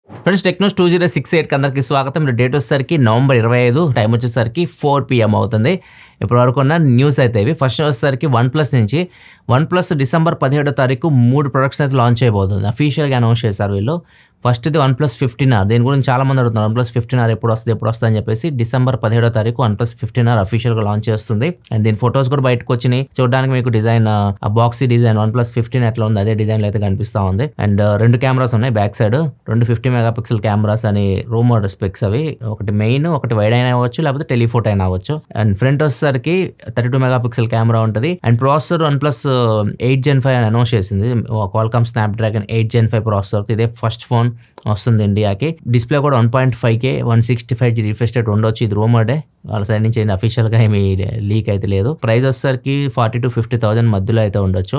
Friends Technos 2068కి అందరికీ స్వాగతం. Date వచ్చేసరికి November 25, టైం వచ్చేసరికి 4 PM అవుతుంది. ఇప్పటి వరకు ఉన్న న్యూస్ అయితే ఇవి. ఫస్ట్ వచ్చేసరికి వన్‌ప్లస్ నుంచి వన్‌ప్లస్ December 17 3 ప్రొడక్ట్స్ అయితే లాంచ్ చేయబోతుంది. అఫీషియల్గా అనౌన్స్ చేశారు వీళ్ళు. ఫస్ట్ది OnePlus 15R. దీని గురించి చాలా మంది అడుగుతున్నారు, OnePlus 15R ఎప్పుడు వస్తుంది అని చెప్పేసి. December 17 OnePlus 15R అఫీషియల్గా లాంచ్ చేస్తుంది. అండ్ దీని ఫొటోస్ కూడా బయటకు వచ్చినాయి. చూడడానికి మీకు డిజైన్ బాక్సీ డిజైన్ OnePlus 15 ఎట్లా ఉంది అదే డిజైన్లో అయితే కనిపిస్తూ ఉంది. అండ్ 2 కెమెరాస్ ఉన్నాయి బ్యాక్ సైడ్, 2 50 మెగాపిక్సెల్ కెమెరాస్ అని రూమర్ స్పెక్స్ అవి. ఒకటి మెయిన్, ఒకటి వైడ్ అయినా అవ్వచ్చు, లేకపోతే టెలిఫోటో అయినా అవ్వచ్చు. అండ్ ఫ్రంట్ వచ్చేసరికి 32 మెగాపిక్సెల్ కెమెరా ఉంటుంది. అండ్ ప్రాసెసర్ OnePlus 8 Gen 5 అని అనౌన్స్ చేసింది. Qualcomm Snapdragon 8 Gen 5 processor. ఇదే ఫస్ట్ ఫోన్ వస్తుంది ఇండియాకి. డిస్ప్లే కూడా 1.5K 165G రిఫ్రెష్ రేట్ ఉండొచ్చు. ఇది రూమర్డే, వాళ్ళ సైడ్ నుంచి అఫీషియల్గా ఏమి లీక్ అయితే లేదు. ప్రైస్ వచ్చేసరికి 40,000-50,000 మధ్యలో అయితే ఉండొచ్చు.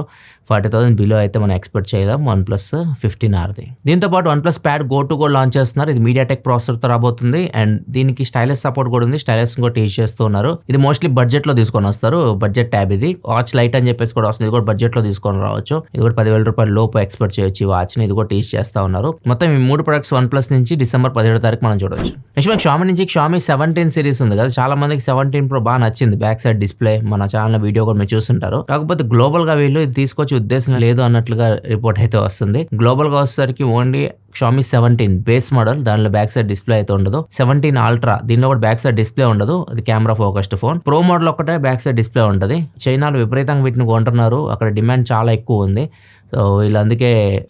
40,000 బిలో అయితే మనం ఎక్స్పెక్ట్ చేయలేం OnePlus 15Rది. దీంతో పాటు OnePlus Pad Go 2 కూడా లాంచ్ చేస్తున్నారు. ఇది MediaTek ప్రాసెసర్తో రాబోతుంది. అండ్ దీనికి స్టైలస్ సపోర్ట్ కూడా ఉంది. స్టైలస్ కూడా టీచ్ చేస్తున్నారు. ఇది మోస్ట్లీ బడ్జెట్లో తీసుకొని వస్తారు. బడ్జెట్ ట్యాబ్ ఇది. వాచ్ లైట్ అని చెప్పేసి కూడా వస్తుంది. ఇది కూడా బడ్జెట్లో తీసుకొని రావచ్చు. ఇది కూడా 10,000 రూపాయల లోపు ఎక్స్పెక్ట్ చేయొచ్చు ఈ వాచ్ని. ఇది కూడా టీచ్ చేస్తూ ఉన్నారు. మొత్తం ఈ 3 ప్రొడక్ట్స్ OnePlus నుంచి December 17 మనం చూడవచ్చు. నెక్స్ట్ మనకి Xiaomi నుంచి Xiaomi 17 సిరీస్ ఉంది కదా. చాలా మందికి 17 Pro బాగా నచ్చింది. బ్యాక్ సైడ్ డిస్ప్లే మన ఛానల్ వీడియో కూడా మీరు చూస్తుంటారు. కాకపోతే గ్లోబల్ గా వీళ్ళు ఇది తీసుకొచ్చే ఉద్దేశం లేదు అన్నట్లుగా రిపోర్ట్ అయితే వస్తుంది. గ్లోబల్ గా వచ్చేసరికి ఓన్లీ Xiaomi 17 బేస్ మోడల్, దానిలో బ్యాక్ సైడ్ డిస్ప్లే అయితే ఉండదు. 17 Ultra దీనిలో కూడా బ్యాక్ సైడ్ డిస్ప్లే ఉండదు. అది camera focused phone. Pro model ఒక్కటే బ్యాక్ సైడ్ డిస్ప్లే ఉంటుంది. చైనాలో విపరీతంగా వీటిని కొంటున్నారు. అక్కడ డిమాండ్ చాలా ఎక్కువ ఉంది. సో వీళ్ళు అందుకే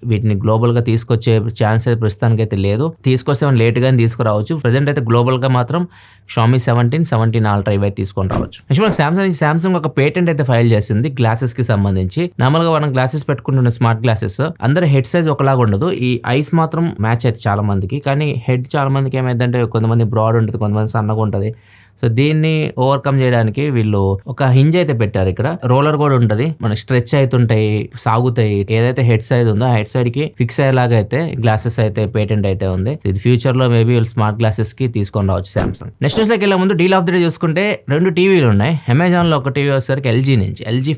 వీటిని గ్లోబల్గా తీసుకొచ్చే ఛాన్స్ అయితే ప్రస్తుతానికి అయితే లేదు. తీసుకొస్తే మనం లేట్గానే తీసుకురావచ్చు. ప్రజెంట్ అయితే గ్లోబల్గా మాత్రం Xiaomi 17 Ultra ఇవైతే తీసుకొని రావచ్చు. నెక్స్ట్ మనకి సామ్సంగ్ ఒక పేటెంట్ అయితే ఫైల్ చేసింది గ్లాసెస్ కి సంబంధించి. నార్మల్గా మనం గ్లాసెస్ పెట్టుకుంటున్న స్మార్ట్ గ్లాసెస్ అందరి హెడ్ సైజ్ ఒకలాగా ఉండదు. ఈ ఐస్ మాత్రం మ్యాచ్ అయితే చాలా మందికి. కానీ హెడ్ చాలా మందికి ఏమైందంటే కొంతమంది బ్రాడ్ ఉంటుంది, కొంతమంది సన్నగా ఉంటుంది. సో దీన్ని ఓవర్కమ్ చేయడానికి వీళ్ళు ఒక హింజ్ అయితే పెట్టారు. ఇక్కడ రోలర్ కూడా ఉంటుంది, మనకి స్ట్రెచ్ అవుతుంటాయి, సాగుతాయి. ఏదైతే హెడ్ సైడ్ ఉందో ఆ హెడ్ సైడ్ కి ఫిక్స్ అయ్యేలాగా అయితే గ్లాసెస్ అయితే పేటెంట్ అయితే ఉంది. ఇది ఫ్యూచర్ లో మేబీ వీళ్ళు స్మార్ట్ గ్లాసెస్ కి తీసుకొని రావచ్చు సామ్సంగ్. నెక్స్ట్ న్యూస్ లోకి వెళ్ళే ముందు డీల్ ఆఫ్ ది డే చూసుకుంటే 2 టీవీలు ఉన్నాయి. అమెజాన్ లో ఒక టీవీ వచ్చేసరికి LG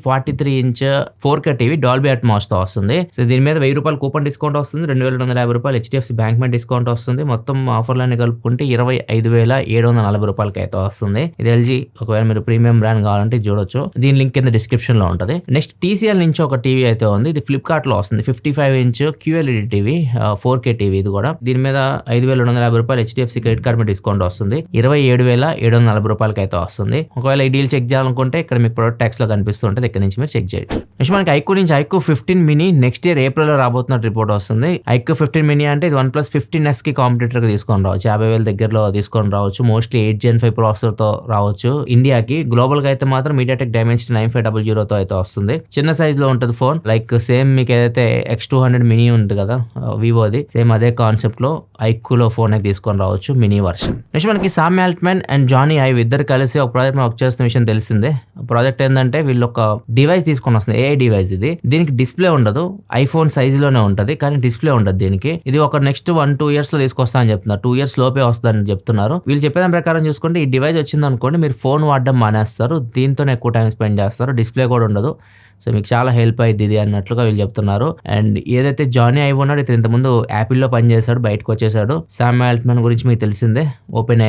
43 inch 4K TV Dolby Atmos తో వస్తుంది. సో దీని మీద ₹1000 కూపన్ డిస్కౌంట్ వస్తుంది. ₹2,250 HDFC బ్యాంక్ మీద డిస్కౌంట్ వస్తుంది. మొత్తం ఆఫర్లన్నీ కలుపుకుంటే ₹25,740 అయితే వస్తుంది. ఇది LG. ఒకవేళ మీరు ప్రీమియం బ్రాండ్ కావాలంటే చూడొచ్చు. దీని లింక్ కింద డిస్క్రిప్షన్ లో ఉంటుంది. నెక్స్ట్ TCL నుంచి ఒక టీవీ అయితే ఉంది. ఇది ఫ్లిప్కార్ట్ లో వస్తుంది. 55 inch QLED TV 4K TV. ఇది కూడా దీని మీద ₹5,250 HDFC క్రెడిట్ కార్డ్ మీద డిస్కౌంట్ వస్తుంది. ₹27,740 అయితే వస్తుంది. ఒకవేళ ఈ డీల్ చెక్ చేయాలనుకుంటే ఇక్కడ మీకు ప్రొడక్ట్ ట్యాక్స్ లో కనిపిస్తుంటుంది. ఇక్కడ నుంచి మీరు చెక్ చేయొచ్చు. నెక్స్ట్ మనకి iQOO నుంచి iQOO 15 mini next year April లో రాబోతున్న రిపోర్ట్ వస్తుంది. iQOO 15 mini అంటే ఇది OnePlus 15s కి కాంపిటేటర్ గా తీసుకొని రావచ్చు. 50,000 దగ్గరలో తీసుకొని రావచ్చు. మోస్ట్లీ 8 Gen 5 ప్రాసెసర్ తో రావచ్చు ఇండియాకి. గ్లోబల్ గా అయితే మాత్రం MediaTek Dimensity 9500 తో అయితే వస్తుంది. చిన్న సైజ్ లో ఉంటుంది ఫోన్. లైక్ సేమ్ మీకు ఏదైతే X200 mini ఉంది కదా వివోది, సేమ్ అదే కాన్సెప్ట్ లో iQOO లో ఫోన్ అయితే తీసుకొని రావచ్చు, మినీ వర్షన్. నెక్స్ట్ మనకి Sam Altman and Jony Ive ఇద్దరు కలిసి ఒక ప్రాజెక్ట్ వర్క్ చేస్తున్న విషయం తెలిసిందే. ప్రాజెక్ట్ ఏంటంటే వీళ్ళు ఒక డివైస్ తీసుకొని వస్తుంది, AI డివైస్. ఇది దీనికి డిస్ప్లే ఉండదు, ఐఫోన్ సైజ్ లోనే ఉంటది, కానీ డిస్ప్లే ఉండదు దీనికి. ఇది ఒక నెక్స్ట్ 1-2 years లో తీసుకొస్తా అని చెప్తున్నారు. 2 years లోపే వస్తుందని చెప్తున్నారు. వీళ్ళు చెప్పేదాని ప్రకారం చూసుకుంటే ఈ డివైస్ వచ్చింది అనుకోండి, మీరు ఫోన్ వాడడం మానేస్తారు, దీంతోనే ఎక్కువ టైం స్పెండ్ చేస్తారు, డిస్ప్లే కూడా ఉండదు. సో మీకు చాలా హెల్ప్ అయ్యింది ఇది అన్నట్లుగా వీళ్ళు చెప్తున్నారు. అండ్ ఏదైతే జానీ ఐవ్ ఉన్నాడు, ఇతను ఇంతకుముందు యాపిల్లో పనిచేశాడు, బయటకు వచ్చేసాడు. సామ్ ఆల్ట్మన్ గురించి మీకు తెలిసిందే, ఓపెన్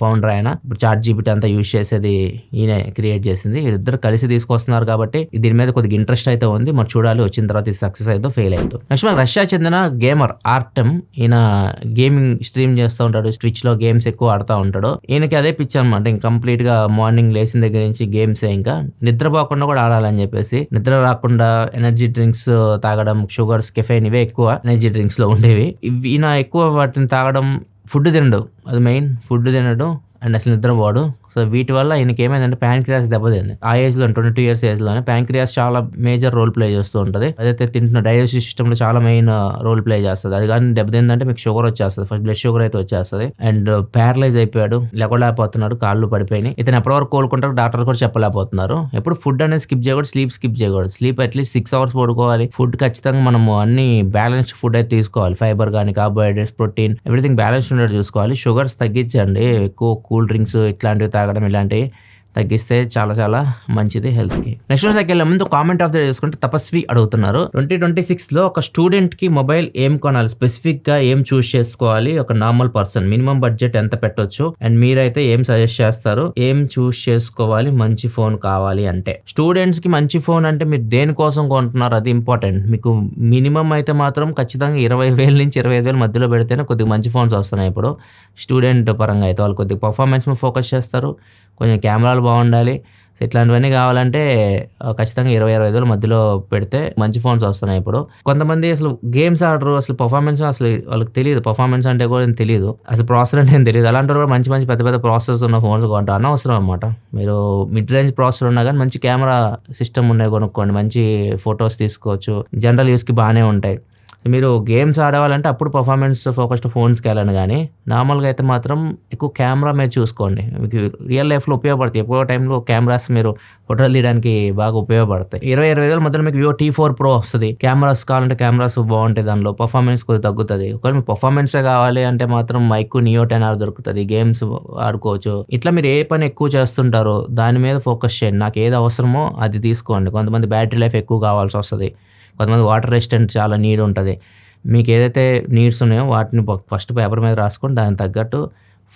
ఫౌండర్ ఆయన. ఇప్పుడు ChatGPT అంతా యూజ్ చేసేది ఈయన క్రియేట్ చేసింది. వీళ్ళిద్దరు కలిసి తీసుకొస్తున్నారు కాబట్టి దీని మీద కొద్దిగా ఇంట్రెస్ట్ అయితే ఉంది. మరి చూడాలి వచ్చిన తర్వాత ఇది సక్సెస్ అయితే ఫెయిల్ అవుతుంది. నెక్స్ట్ మనకి రష్యా చెందిన గేమర్ ఆర్టెమ్. ఈయన గేమింగ్ స్ట్రీమ్ చేస్తూ ఉంటాడు, స్విచ్ లో గేమ్స్ ఎక్కువ ఆడుతూ ఉంటాడు. ఈయనకి అదే పిచ్చి అనమాట, ఇంకా కంప్లీట్ గా మార్నింగ్ లేచిన దగ్గర నుంచి గేమ్స్, ఇంకా నిద్రపోకుండా కూడా ఆడాలని చెప్పేసి. నిద్ర రాకుండా ఎనర్జీ డ్రింక్స్ తాగడం, షుగర్స్, కెఫైన్ ఇవే ఎక్కువ ఎనర్జీ డ్రింక్స్ లో ఉండేవి. ఈయన ఎక్కువ వాటిని తాగడం, ఫుడ్ తినడు, అది మెయిన్. ఫుడ్ తినడు అండ్ అసలు నిద్రపోడు. సో వీటి వల్ల ఈయనకి ఏమైందంటే ప్యాంక్రియాస్ దెబ్బతింది. ఆ ఏజ్ లో 22 years ఏజ్ లోనే ప్యాంక్రియాస్ చాలా మేజర్ రోల్ ప్లే చేస్తూ ఉంటుంది. అదైతే తింటున్న డైజెస్టివ్ సిస్టమ్ లో చాలా మెయిన్ రోల్ ప్లే చేస్తుంది. అది కానీ దెబ్బతిందంటే మీకు షుగర్ వచ్చేస్తుంది, ఫస్ట్ బ్లడ్ షుగర్ అయితే వచ్చేస్తుంది. అండ్ ప్యారలైజ్ అయిపోయాడు, లేకపోతున్నాడు, కాళ్ళు పడిపోయినాయి. ఇతను ఎప్పటివరకు కోలుకుంటారు డాక్టర్ కూడా చెప్పలేకపోతున్నారు. ఎప్పుడు ఫుడ్ అనేది స్కిప్ చేయకూడదు, స్లీప్ స్కిప్ చేయకూడదు. స్లీప్ అట్లీస్ట్ 6 hours పడుకోవాలి. ఫుడ్ ఖచ్చితంగా మనము అన్ని బ్యాలెన్స్డ్ ఫుడ్ అయితే తీసుకోవాలి. ఫైబర్ కానీ, కార్బోహైడ్రేట్స్, ప్రోటీన్, ఎవ్రీథింగ్ బ్యాలెన్స్డ్ ఉండేది చూసుకోవాలి. షుగర్స్ తగ్గించండి, ఎక్కువ కూల్ డ్రింక్స్ ఇట్లాంటివి తాగడం ఇలాంటివి తగ్గిస్తే చాలా చాలా మంచిది హెల్త్కి. నెక్స్ట్ రోజుకి వెళ్ళే ముందు కామెంట్ ఆఫ్ ద చేసుకుంటే తపస్వి అడుగుతున్నారు, 2026లో ఒక స్టూడెంట్కి మొబైల్ ఏం కొనాలి, స్పెసిఫిక్గా ఏం చూస్ చేసుకోవాలి, ఒక నార్మల్ పర్సన్ మినిమం బడ్జెట్ ఎంత పెట్టొచ్చు అండ్ మీరైతే ఏం సజెస్ట్ చేస్తారు, ఏం చూస్ చేసుకోవాలి మంచి ఫోన్ కావాలి అంటే. స్టూడెంట్స్కి మంచి ఫోన్ అంటే మీరు దేనికోసం కొంటున్నారు అది ఇంపార్టెంట్. మీకు మినిమం అయితే మాత్రం ఖచ్చితంగా 20,000 నుంచి 25,000 మధ్యలో పెడితేనే కొద్దిగా మంచి ఫోన్స్ వస్తున్నాయి ఇప్పుడు. స్టూడెంట్ పరంగా అయితే వాళ్ళు కొద్దిగా పర్ఫార్మెన్స్ మీద ఫోకస్ చేస్తారు, కొంచెం కెమెరాలు బాగుండాలి. సో ఇట్లాంటివన్నీ కావాలంటే ఖచ్చితంగా 20,000 మధ్యలో పెడితే మంచి ఫోన్స్ వస్తున్నాయి ఇప్పుడు. కొంతమంది అసలు గేమ్స్ ఆడరు, అసలు పర్ఫార్మెన్స్ అసలు వాళ్ళకి తెలియదు, పర్ఫార్మెన్స్ అంటే కూడా తెలియదు, అసలు ప్రాసెసర్ అంటే ఏం తెలియదు. అలాంటి కూడా మంచి మంచి పెద్ద పెద్ద ప్రాసెసర్స్ ఉన్న ఫోన్స్ కొంటే అనవసరం అనమాట. మీరు మిడ్ రేంజ్ ప్రాసెసర్ ఉన్నా కానీ మంచి కెమెరా సిస్టమ్ ఉన్నాయి కొనుక్కోండి, మంచి ఫొటోస్ తీసుకోవచ్చు, జనరల్ యూస్కి బాగానే ఉంటాయి. మీరు గేమ్స్ ఆడవాలంటే అప్పుడు పర్ఫార్మెన్స్ ఫోకస్డ్ ఫోన్స్కి వెళ్ళండి, కానీ నార్మల్గా అయితే మాత్రం ఎక్కువ కెమెరా మీద చూసుకోండి. మీకు రియల్ లైఫ్లో ఉపయోగపడతాయి, ఎక్కువ టైంలో కెమెరాస్ మీరు ఫోటోలు తీయడానికి బాగా ఉపయోగపడతాయి. 20,000 మధ్యలో మీకు వివో T4 Pro వస్తుంది, కెమెరాస్ కావాలంటే కెమెరాస్ బాగుంటాయి, దానిలో పర్ఫార్మెన్స్ కొద్దిగా తగ్గుతుంది. ఒకవేళ మీకు పర్ఫార్మెన్సే కావాలి అంటే మాత్రం ఐక్యూ నియో 10R దొరుకుతుంది, గేమ్స్ ఆడుకోవచ్చు. ఇట్లా మీరు ఏ పని ఎక్కువ చేస్తుంటారో దాని మీద ఫోకస్ చేయండి, నాకు ఏది అవసరమో అది తీసుకోండి. కొంతమంది బ్యాటరీ లైఫ్ ఎక్కువ కావాల్సి వస్తుంది, కొంతమంది వాటర్ రెసిస్టెంట్ చాలా నీడ్ ఉంటుంది. మీకు ఏదైతే నీడ్స్ ఉన్నాయో వాటిని ఫస్ట్ పేపర్ మీద రాసుకొని దానికి తగ్గట్టు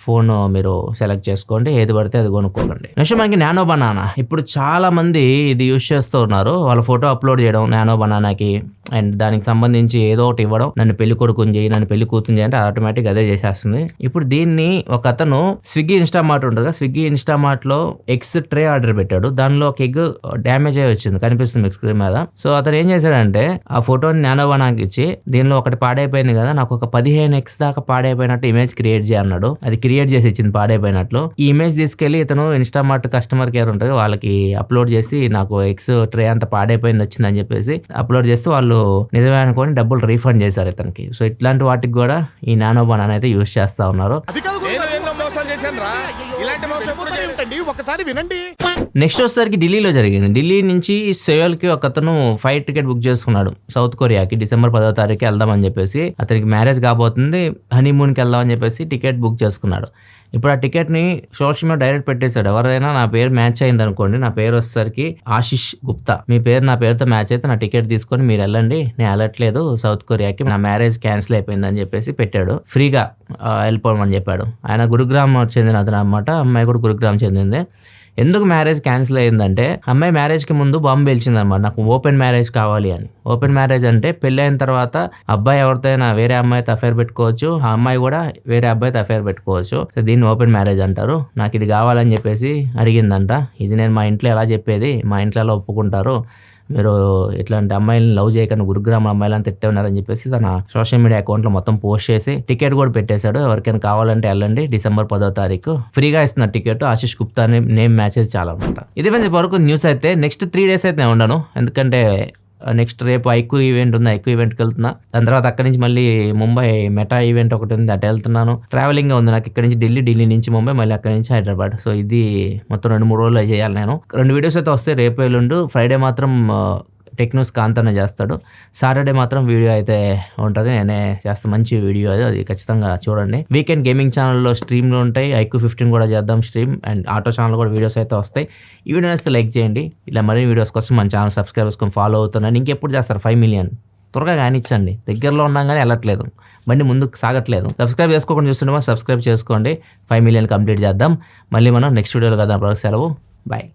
ఫోన్ మీరు సెలెక్ట్ చేసుకోండి, ఏది పడితే అది కొనుక్కోకండి. నెక్స్ట్ మనకి నానో బనానా. ఇప్పుడు చాలా మంది ఇది యూజ్ చేస్తూ ఉన్నారు, వాళ్ళ ఫోటో అప్లోడ్ చేయడం నానో బనానాకి అండ్ దానికి సంబంధించి ఏదో ఒకటి ఇవ్వడం, నన్ను పెళ్లి కొడుకుని చేయి, నన్ను పెళ్లి కూతురు చేయి అంటే ఆటోమేటిక్ అదే చేసేస్తుంది. ఇప్పుడు దీన్ని ఒక అతను స్విగ్గీ ఇన్స్టామార్ట్ ఉంటుంది, స్విగ్గీ ఇన్స్టామార్ట్లో ఎగ్స్ ట్రే ఆర్డర్ పెట్టాడు, దానిలో ఒక ఎగ్ డ్యామేజ్ అయ్యి వచ్చింది, కనిపిస్తుంది మీకు స్క్రీన్ మీద. సో అతను ఏం చేశాడంటే ఆ ఫోటోని నానో బనానాకి ఇచ్చి దీనిలో ఒకటి పాడైపోయింది కదా, నాకు ఒక 15 ఎగ్స్ దాకా పాడైపోయినట్టు ఇమేజ్ క్రియేట్ చేయన్నాడు. అది క్రియేట్ చేసి ఇచ్చింది పాడైపోయినట్లు. ఈ ఇమేజ్ తీసుకెళ్లి ఇతను ఇన్స్టామార్ట్ కస్టమర్ కేర్ ఉంటుంది వాళ్ళకి అప్లోడ్ చేసి నాకు ఎగ్స్ ట్రే అంత పాడైపోయింది వచ్చిందని చెప్పేసి అప్లోడ్ చేస్తే వాళ్ళు నిజమే అనుకొని డబ్బులు రీఫండ్ చేశారు ఇతనికి. సో ఇట్లాంటి వాటికి కూడా ఈ నానో బనానా అయితే యూజ్ చేస్తా ఉన్నారు. నెక్స్ట్ వచ్చేసరికి ఢిల్లీలో జరిగింది. ఢిల్లీ నుంచి సెవెల్కి ఒక అతను ఫ్లైట్ టికెట్ బుక్ చేసుకున్నాడు సౌత్ కొరియాకి, డిసెంబర్ 10వ తారీఖు వెళ్దామని చెప్పేసి. అతనికి మ్యారేజ్ కాబోతుంది, హనీమూన్కి వెళ్దామని చెప్పేసి టికెట్ బుక్ చేసుకున్నాడు. ఇప్పుడు ఆ టికెట్ని సోషల్ మీడియా డైరెక్ట్ పెట్టేశాడు. ఎవరైనా నా పేరు మ్యాచ్ అయింది అనుకోండి, నా పేరు వచ్చేసరికి ఆశిష్ గుప్తా, మీ పేరు నా పేరుతో మ్యాచ్ అయితే నా టికెట్ తీసుకొని మీరు వెళ్ళండి, నేను వెళ్ళట్లేదు సౌత్ కొరియాకి, నా మ్యారేజ్ క్యాన్సిల్ అయిపోయిందని చెప్పేసి పెట్టాడు. ఫ్రీగా వెళ్ళిపోమని చెప్పాడు. ఆయన గురుగ్రామ్ చెందిన అతను అనమాట, అమ్మాయి కూడా గురుగ్రామ్ చెందింది. ఎందుకు మ్యారేజ్ క్యాన్సిల్ అయ్యిందంటే అమ్మాయి మ్యారేజ్కి ముందు బాంబు పేల్చింది అనమాట, నాకు ఓపెన్ మ్యారేజ్ కావాలి అని. ఓపెన్ మ్యారేజ్ అంటే పెళ్ళి అయిన తర్వాత అబ్బాయి ఎవరితో అయినా వేరే అమ్మాయితో అఫైర్ పెట్టుకోవచ్చు, ఆ అమ్మాయి కూడా వేరే అబ్బాయితో అఫైర్ పెట్టుకోవచ్చు. సో దీన్ని ఓపెన్ మ్యారేజ్ అంటారు. నాకు ఇది కావాలని చెప్పేసి అడిగిందంట. ఇది నేను మా ఇంట్లో ఎలా చెప్పేది, మా ఇంట్లో ఎలా ఒప్పుకుంటారు, మీరు ఇట్లాంటి అమ్మాయిలను లవ్ చేయకుండా గురుగ్రామ అమ్మాయిలను తిట్టే ఉన్నారని చెప్పేసి తన సోషల్ మీడియా అకౌంట్లో మొత్తం పోస్ట్ చేసి టికెట్ కూడా పెట్టేశాడు. ఎవరికైనా కావాలంటే వెళ్ళండి, డిసెంబర్ 10వ తారీఖు ఫ్రీగా ఇస్తున్న ticket. Ashish Gupta name match అయితే చాలా అనమాట. ఇది వరకు న్యూస్ అయితే. నెక్స్ట్ 3 days అయితే నేను ఉండను, ఎందుకంటే నెక్స్ట్ రేపు ఐక్యూ ఈవెంట్ ఉంది, ఐక్యూ ఈవెంట్కి వెళ్తున్నా. దాని తర్వాత అక్కడి నుంచి మళ్ళీ ముంబై మెటా ఈవెంట్ ఒకటి ఉంది, అటు వెళ్తున్నాను. ట్రావెలింగ్ ఉంది నాకు, ఇక్కడ నుంచి ఢిల్లీ నుంచి ముంబై, మళ్ళీ అక్కడి నుంచి హైదరాబాద్. సో ఇది మొత్తం 2-3 రోజులు చేయాలి నేను. 2 వీడియోస్ అయితే వస్తాయి, రేపు ఎల్లుండి. ఫ్రైడే మాత్రం టెక్ న్యూస్ కాంతన్న చేస్తాడు, సాటర్డే మాత్రం వీడియో అయితే ఉంటుంది, నేనే చేస్తా. మంచి వీడియో అది ఖచ్చితంగా చూడండి. వీకెండ్ గేమింగ్ ఛానల్లో స్ట్రీమ్లు ఉంటాయి, ఐక్యూ 15 కూడా చేద్దాం స్ట్రీమ్, అండ్ ఆటో ఛానల్ కూడా వీడియోస్ అయితే వస్తాయి. ఈ వీడియో అయితే లైక్ చేయండి, ఇలా మరిన్ని వీడియోస్ కోసం మన ఛానల్ సబ్స్క్రైబ్ చేసుకొని ఫాలో అవుతున్నాను. ఇంకెప్పుడు చేస్తారు 5 million త్వరగా కానిచ్చండి, దగ్గరలో ఉన్నాం కానీ వెళ్ళట్లేదు, బండి ముందుకు సాగట్లేదు. సబ్స్క్రైబ్ చేసుకోకుండా చూస్తుంటే సబ్స్క్రైబ్ చేసుకోండి, 5 million కంప్లీట్ చేద్దాం. మళ్ళీ మనం నెక్స్ట్ వీడియోలో కదా, సెలవు, బాయ్.